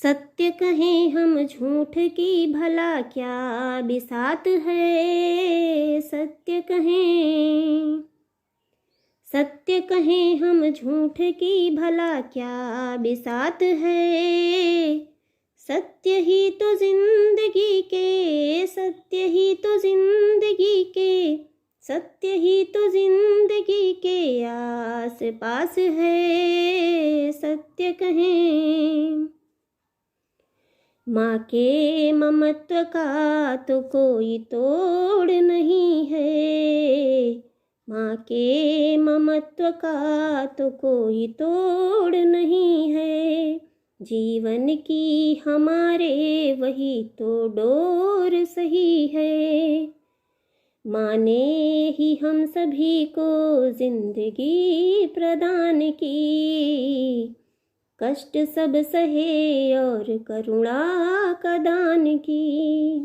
सत्य कहें हम झूठ की भला क्या बिसात है। सत्य कहें, सत्य कहें हम झूठ की भला क्या बिसात है। सत्य ही तो जिंदगी के, सत्य ही तो जिंदगी के, सत्य ही तो जिंदगी के आस पास है। सत्य कहें, माँ के ममत्व का तो कोई तोड़ नहीं है। माँ के ममत्व का तो कोई तोड़ नहीं है। जीवन की हमारे वही तो डोर सही है। माँ ने ही हम सभी को जिंदगी प्रदान की। कष्ट सब सहे और करुणा का दान की।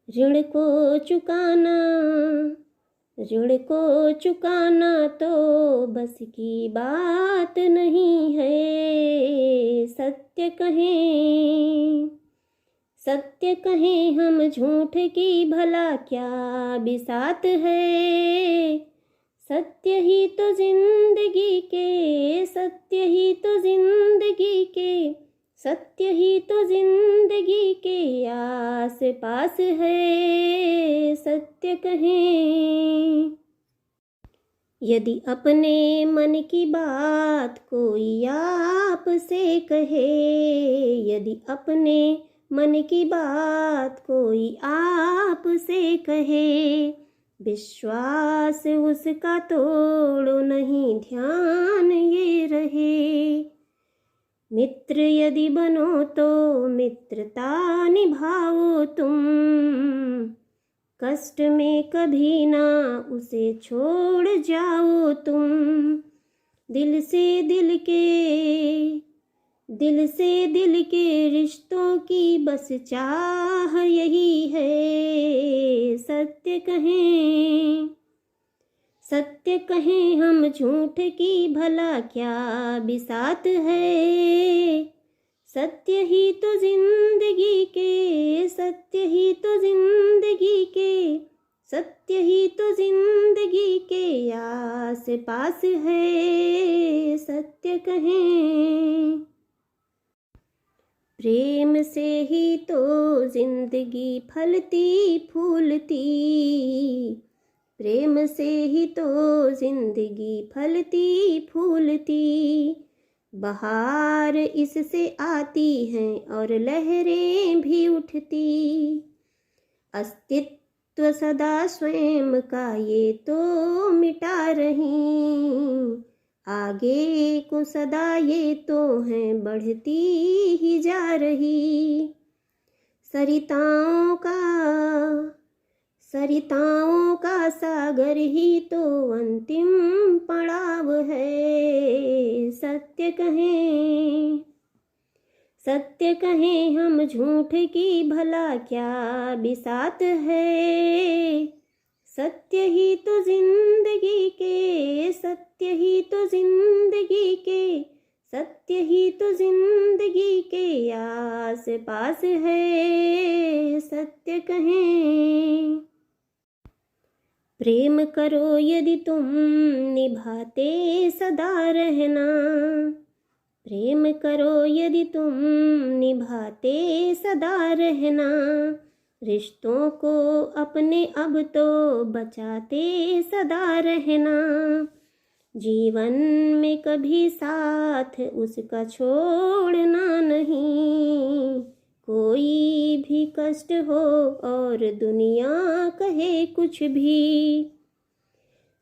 ऋण को चुकाना, ऋण को चुकाना तो बस की बात नहीं है। सत्य कहें, सत्य कहें हम झूठ की भला क्या बिसात है। सत्य ही तो जिंदगी के, सत्य ही तो जिंदगी के, सत्य ही तो जिंदगी के आस पास है। सत्य कहें, यदि अपने मन की बात कोई आप से कहे, यदि अपने मन की बात कोई आप से कहे, विश्वास उसका तोड़ो नहीं, ध्यान ये रहे। मित्र यदि बनो तो मित्रता निभाओ तुम, कष्ट में कभी ना उसे छोड़ जाओ तुम। दिल से दिल के, दिल से दिल के रिश्तों की बस चाह यही है। सत्य कहें, सत्य कहें हम झूठ की भला क्या बिसात है। सत्य ही तो जिंदगी के, सत्य ही तो जिंदगी के, सत्य ही तो जिंदगी के आस पास है। सत्य कहें, प्रेम से ही तो जिंदगी फलती फूलती, प्रेम से ही तो जिंदगी फलती फूलती। बहार इससे आती हैं और लहरें भी उठती। अस्तित्व सदा स्वयं का ये तो मिटा रही, आगे को सदा ये तो हैं बढ़ती ही जा रही। सरिताओं का, सरिताओं का सागर ही तो अंतिम पड़ाव है। सत्य कहें, सत्य कहें हम झूठ की भला क्या बिसात है। सत्य ही तो जिंदगी के, सत्य ही तो जिंदगी के, सत्य ही तो जिंदगी के आस पास है। सत्य कहें, प्रेम करो यदि तुम निभाते सदा रहना, प्रेम करो यदि तुम निभाते सदा रहना। रिश्तों को अपने अब तो बचाते सदा रहना। जीवन में कभी साथ उसका छोड़ना नहीं। कोई भी कष्ट हो और दुनिया कहे कुछ भी,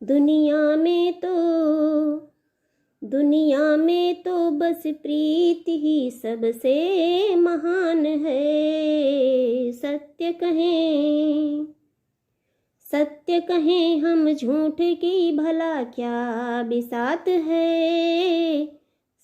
दुनिया में तो बस प्रीत ही सबसे महान है। सत्य कहें, सत्य कहें हम झूठ की भला क्या बिसात है।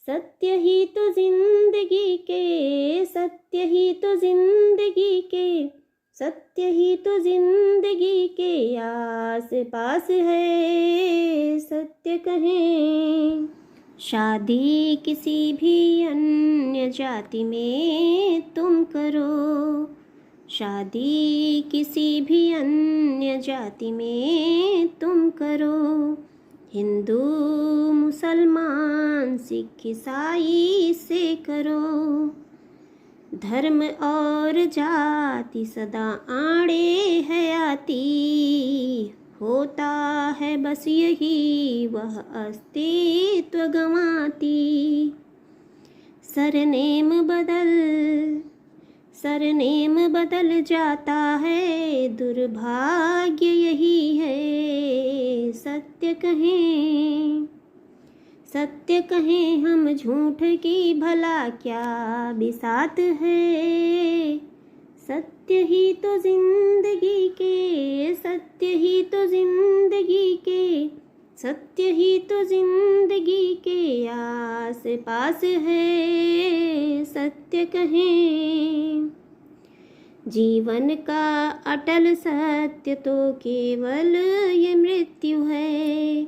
सत्य ही तो जिंदगी के, सत्य ही तो जिंदगी के, सत्य ही तो जिंदगी के आस पास है। सत्य कहें, शादी किसी भी अन्य जाति में तुम करो, शादी किसी भी अन्य जाति में तुम करो। हिंदू मुसलमान सिख ईसाई से करो, धर्म और जाति सदा आड़े है आती, होता है बस यही वह अस्तित्व गंवाती। सरनेम बदल जाता है, दुर्भाग्य यही है। सत्य कहें हम झूठ की भला क्या बिसात है। सत्य ही तो जिंदगी के, सत्य ही तो जिंदगी के, सत्य ही तो जिंदगी के आस पास है। सत्य कहें जीवन का अटल सत्य तो केवल ये मृत्यु है।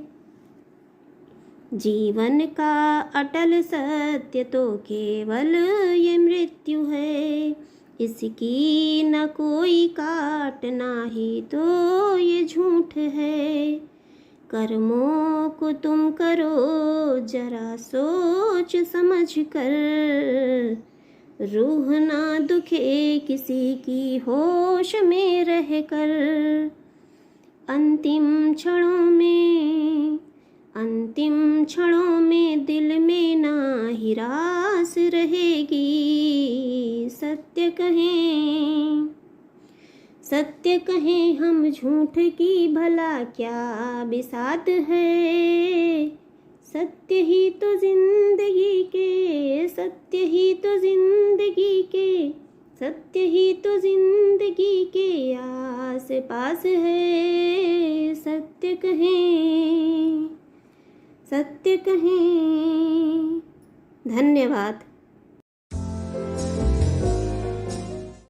जीवन का अटल सत्य तो केवल ये मृत्यु है। इसकी न कोई काट ना ही तो ये झूठ है। कर्मों को तुम करो जरा सोच समझ कर, रूह ना दुखे किसी की होश में रहकर। अंतिम क्षणों में दिल में ना ही रास रहेगी। सत्य कहें हम झूठ की भला क्या बिसात है। सत्य ही तो जिंदगी के, सत्य ही तो जिंदगी के, सत्य ही तो जिंदगी के आस पास है। सत्य कहें। धन्यवाद।